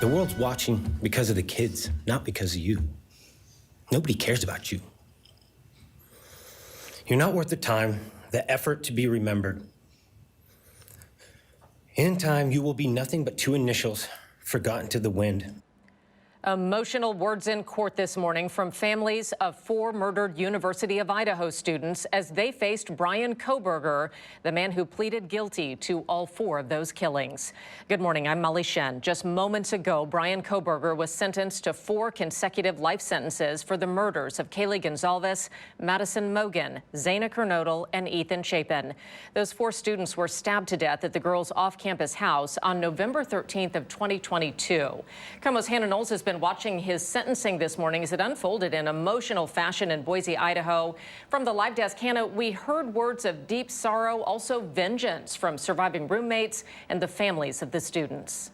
The world's watching because of the kids, not because of you. Nobody cares about you. You're not worth the time, the effort to be remembered. In time, you will be nothing but two initials forgotten to the wind. Emotional words in court this morning from families of 4 murdered University of Idaho students as they faced Bryan Kohberger, the man who pleaded guilty to all 4 of those killings. Good morning, I'm Molly Shen. Just moments ago, Bryan Kohberger was sentenced to 4 consecutive life sentences for the murders of Kaylee Goncalves, Madison Mogen, Xana Kernodle, and Ethan Chapin. Those 4 students were stabbed to death at the girls' off-campus house on November 13th of 2022. KOMO's Xana Knowles has been watching his sentencing this morning as it unfolded in emotional fashion in Boise, Idaho. From the live desk, Hannah, we heard words of deep sorrow, also vengeance from surviving roommates and the families of the students.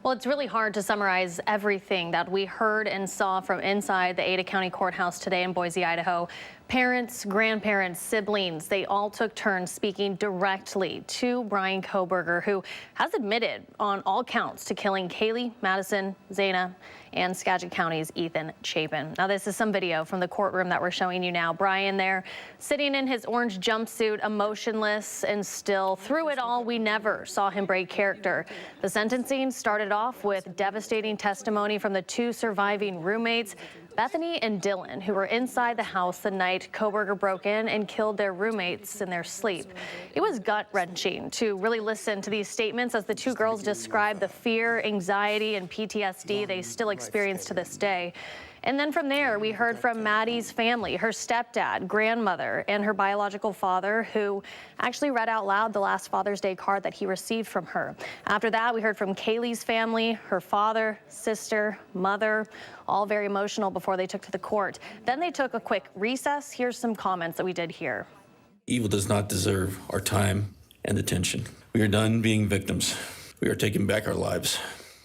Well, it's really hard to summarize everything that we heard and saw from inside the Ada County Courthouse today in Boise, Idaho. Parents, grandparents, siblings, they all took turns speaking directly to Bryan Kohberger, who has admitted on all counts to killing Kaylee, Madison, Xana, and Skagit County's Ethan Chapin. Now, this is some video from the courtroom that we're showing you now. Bryan there, sitting in his orange jumpsuit, emotionless and still. Through it all, we never saw him break character. The sentencing started off with devastating testimony from the 2 surviving roommates, Bethany and Dylan, who were inside the house the night Kohberger broke in and killed their roommates in their sleep. It was gut-wrenching to really listen to these statements as the 2 girls described the fear, anxiety, and PTSD they still experience to this day. And then from there, we heard from Maddie's family, her stepdad, grandmother, and her biological father, who actually read out loud the last Father's Day card that he received from her. After that, we heard from Kaylee's family, her father, sister, mother, all very emotional before they took to the court. Then they took a quick recess. Here's some comments that we did hear. Evil does not deserve our time and attention. We are done being victims. We are taking back our lives.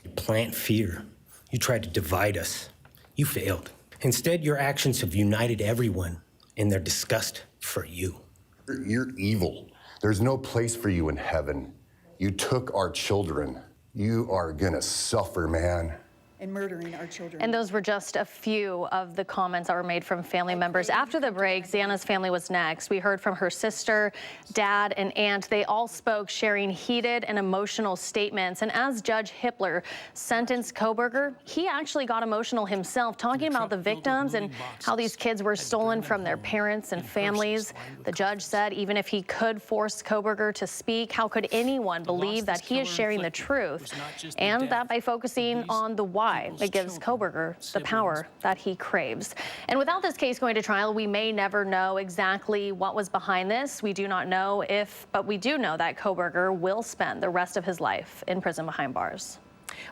You plant fear. You tried to divide us. You failed. Instead, your actions have united everyone in their disgust for you. You're evil. There's no place for you in heaven. You took our children. You are gonna suffer, man. And murdering our children. And those were just a few of the comments that were made from family members. After the break, Xana's family was next. We heard from her sister, dad, and aunt. They all spoke, sharing heated and emotional statements. And as Judge Hippler sentenced Kohberger, he actually got emotional himself, talking about the victims and how these kids were stolen from their parents and families. The judge said even if he could force Kohberger to speak, how could anyone believe that he is sharing the truth? And that by focusing on the why, it gives Kohberger the power that he craves. And without this case going to trial, we may never know exactly what was behind this. We do not know if, but we do know that Kohberger will spend the rest of his life in prison behind bars.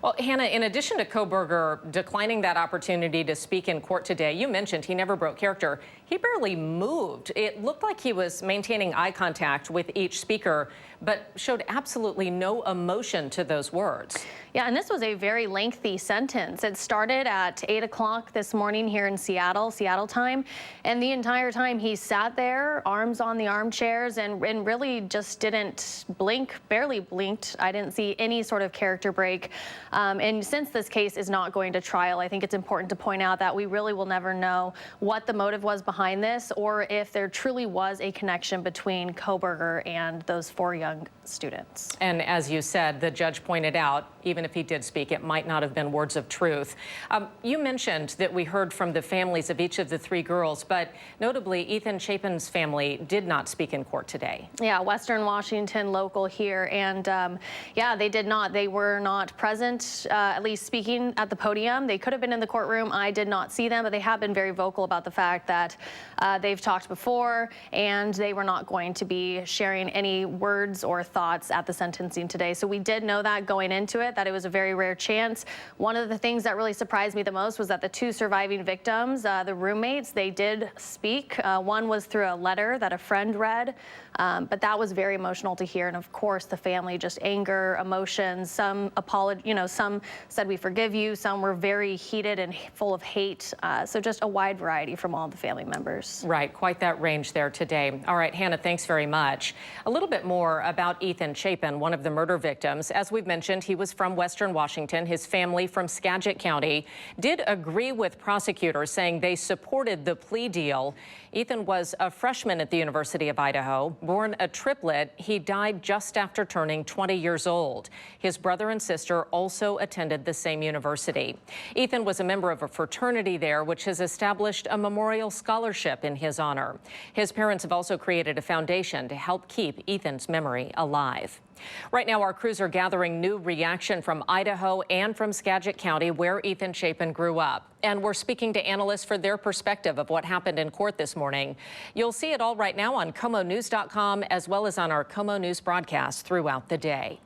Well, Hannah, in addition to Kohberger declining that opportunity to speak in court today, you mentioned he never broke character. He barely moved. It looked like he was maintaining eye contact with each speaker, but showed absolutely no emotion to those words. Yeah, and this was a very lengthy sentence. It started at 8 o'clock this morning here in Seattle time, and the entire time he sat there, arms on the armchairs, and really just didn't blink, barely blinked. I didn't see any sort of character break. And since this case is not going to trial, I think it's important to point out that we really will never know what the motive was behind this, or if there truly was a connection between Kohberger and those 4 young students. And as you said, the judge pointed out, even if he did speak, it might not have been words of truth. You mentioned that we heard from the families of each of the 3 girls, but notably Ethan Chapin's family did not speak in court today. Yeah, Western Washington local here, and yeah, they did not. They were not present, at least speaking at the podium. They could have been in the courtroom. I did not see them, but they have been very vocal about the fact that they've talked before, and they were not going to be sharing any words or thoughts at the sentencing today. So we did know that going into it, that it was a very rare chance. One of the things that really surprised me the most was that the 2 surviving victims, the roommates, they did speak. One was through a letter that a friend read, but that was very emotional to hear. And of course, the family, just anger, emotions, some apology, some said we forgive you, some were very heated and full of hate. So just a wide variety from all the family members. Right, quite that range there today. All right, Hannah, thanks very much. A little bit more about Ethan Chapin, one of the murder victims. As we've mentioned, he was from Western Washington. His family from Skagit County did agree with prosecutors, saying they supported the plea deal. Ethan was a freshman at the University of Idaho, born a triplet. He died just after turning 20 years old. His brother and sister also attended the same university. Ethan was a member of a fraternity there, which has established a memorial scholarship in his honor. His parents have also created a foundation to help keep Ethan's memory alive. Right now, our crews are gathering new reaction from Idaho and from Skagit County, where Ethan Chapin grew up. And we're speaking to analysts for their perspective of what happened in court this morning. You'll see it all right now on KOMOnews.com, as well as on our KOMO News broadcast throughout the day.